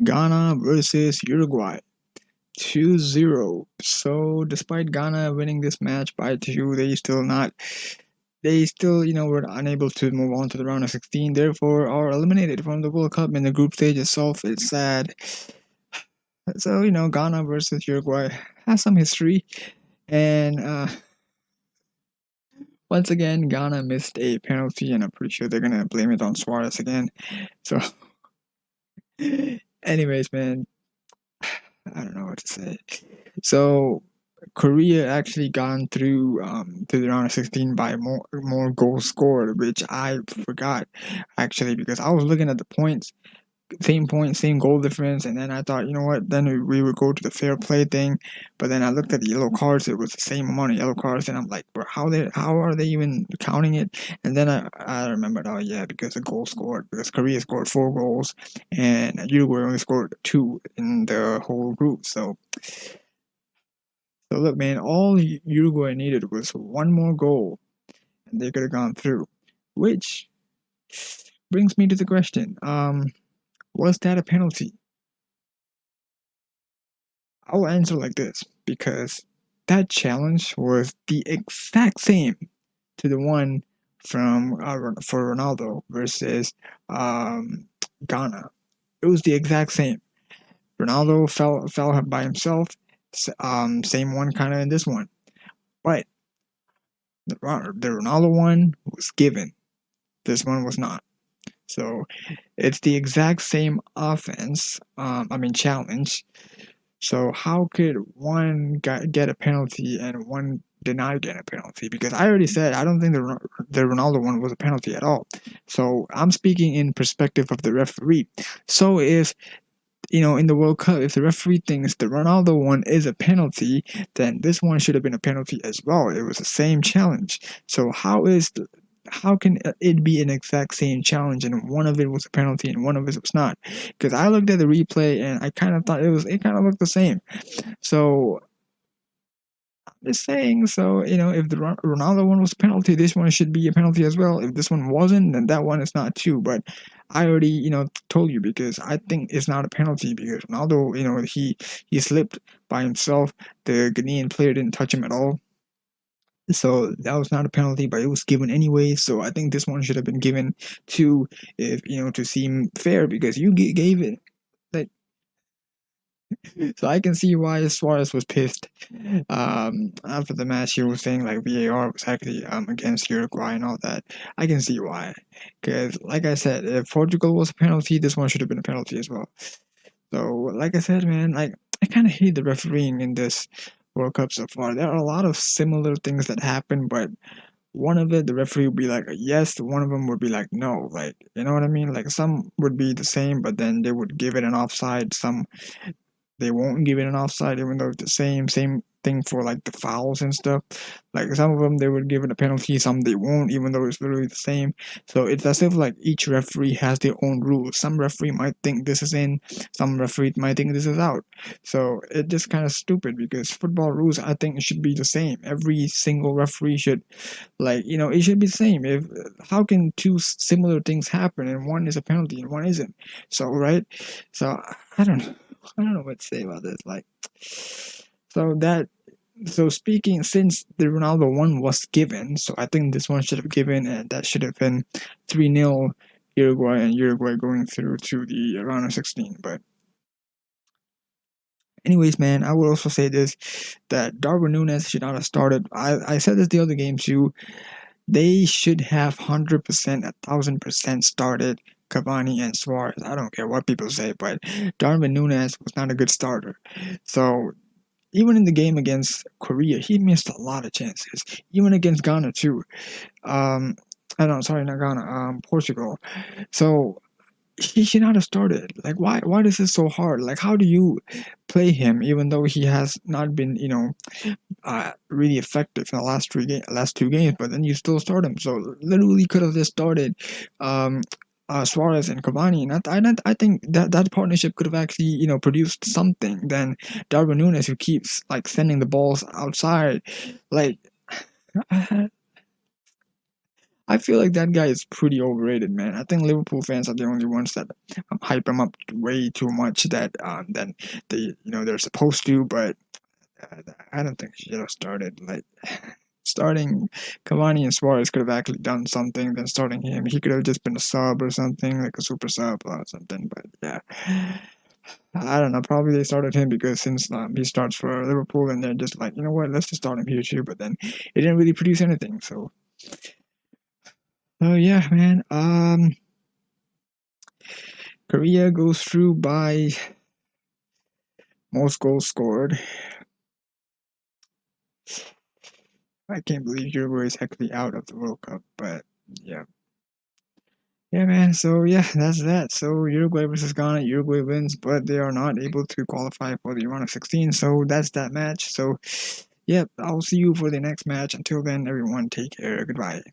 Ghana versus Uruguay. 2-0. So despite Ghana winning this match by 2, they still, were unable to move on to the round of 16, therefore are eliminated from the World Cup in the group stage itself. It's sad. So, Ghana versus Uruguay has some history, and once again, Ghana missed a penalty, and I'm pretty sure they're gonna blame it on Suarez again. So, anyways, man, I don't know what to say. So, Korea actually gone through to the round of 16 by more goals scored, which I forgot actually because I was looking at the points, same goal difference, and then I thought, you know what, then we would go to the fair play thing, but then I looked at the yellow cards, it was the same amount of yellow cards, and I'm like, bro, how are they even counting it? And then I remembered, oh yeah, because the goal scored, because Korea scored 4 goals and Uruguay only scored 2 in the whole group. So look, man, all Uruguay needed was one more goal, and they could have gone through. Which brings me to the question: was that a penalty? I'll answer like this because that challenge was the exact same to the one from for Ronaldo versus Ghana. It was the exact same. Ronaldo fell by himself. Same one kind of in this one, but the Ronaldo one was given. This one was not. So it's the exact same offense. Challenge. So how could one get a penalty and one did not get a penalty? Because I already said I don't think the Ronaldo one was a penalty at all. So I'm speaking in perspective of the referee. So if in the World Cup, if the referee thinks the Ronaldo one is a penalty, then this one should have been a penalty as well. It was the same challenge. So how can it be an exact same challenge and one of it was a penalty and one of it was not? Because I looked at the replay and I kind of thought it kind of looked the same. So I'm just saying. So if the Ronaldo one was a penalty, this one should be a penalty as well. If this one wasn't, then that one is not too. But I already told you because I think it's not a penalty because Ronaldo he slipped by himself. The Ghanaian player didn't touch him at all. So that was not a penalty, but it was given anyway. So I think this one should have been given to, if to seem fair, because you gave it. Like, so I can see why Suarez was pissed. After the match, he was saying like VAR was actually against Uruguay and all that. I can see why, because like I said, if Portugal was a penalty, this one should have been a penalty as well. So like I said, man, like I kind of hate the refereeing in this World Cup so far. There are a lot of similar things that happen, but one of it, the referee would be like yes, one of them would be like no. Like, you know what I mean? Like some would be the same, but then they would give it an offside. Some they won't give it an offside, even though it's the same thing for like the fouls and stuff. Like some of them they would give it a penalty, some they won't, even though it's literally the same. So it's as if like each referee has their own rules. Some referee might think this is in, some referee might think this is out. So it's just kind of stupid because football rules, I think, it should be the same. Every single referee should, like, it should be the same. If how can two similar things happen and one is a penalty and one isn't? So right, so I don't know. I don't know what to say about this. Like, so speaking, since the Ronaldo one was given, so I think this one should have given, and that should have been 3-0 Uruguay, and Uruguay going through to the round of 16. But anyways, man, I would also say this, that Darwin Núñez should not have started. I said this the other game too. They should have 100%, 1,000% started Cavani and Suarez. I don't care what people say, but Darwin Núñez was not a good starter. So even in the game against Korea, he missed a lot of chances. Even against Ghana too. I don't, sorry, not Ghana. Portugal. So he should not have started. Like, why is this so hard? Like, how do you play him even though he has not been really effective in the last 2 games, but then you still start him. So literally could have just started Suarez and Cavani, and I think that partnership could have actually produced something than Darwin Núñez, who keeps like sending the balls outside. Like I I feel like that guy is pretty overrated, man. I think Liverpool fans are the only ones that hype him up way too much that than they're supposed to. But I don't think he should have started. Like starting Cavani and Suarez could have actually done something than starting him. He could have just been a sub or something, like a super sub or something. But yeah, I don't know. Probably they started him because since he starts for Liverpool, and they're just like, you know what, let's just start him here too. But then it didn't really produce anything. So, oh yeah, man. Korea goes through by most goals scored. I can't believe Uruguay is actually out of the World Cup, but yeah. Yeah, man. So yeah, that's that. So Uruguay versus Ghana. Uruguay wins, but they are not able to qualify for the round of 16. So that's that match. So, yeah, I'll see you for the next match. Until then, everyone, take care. Goodbye.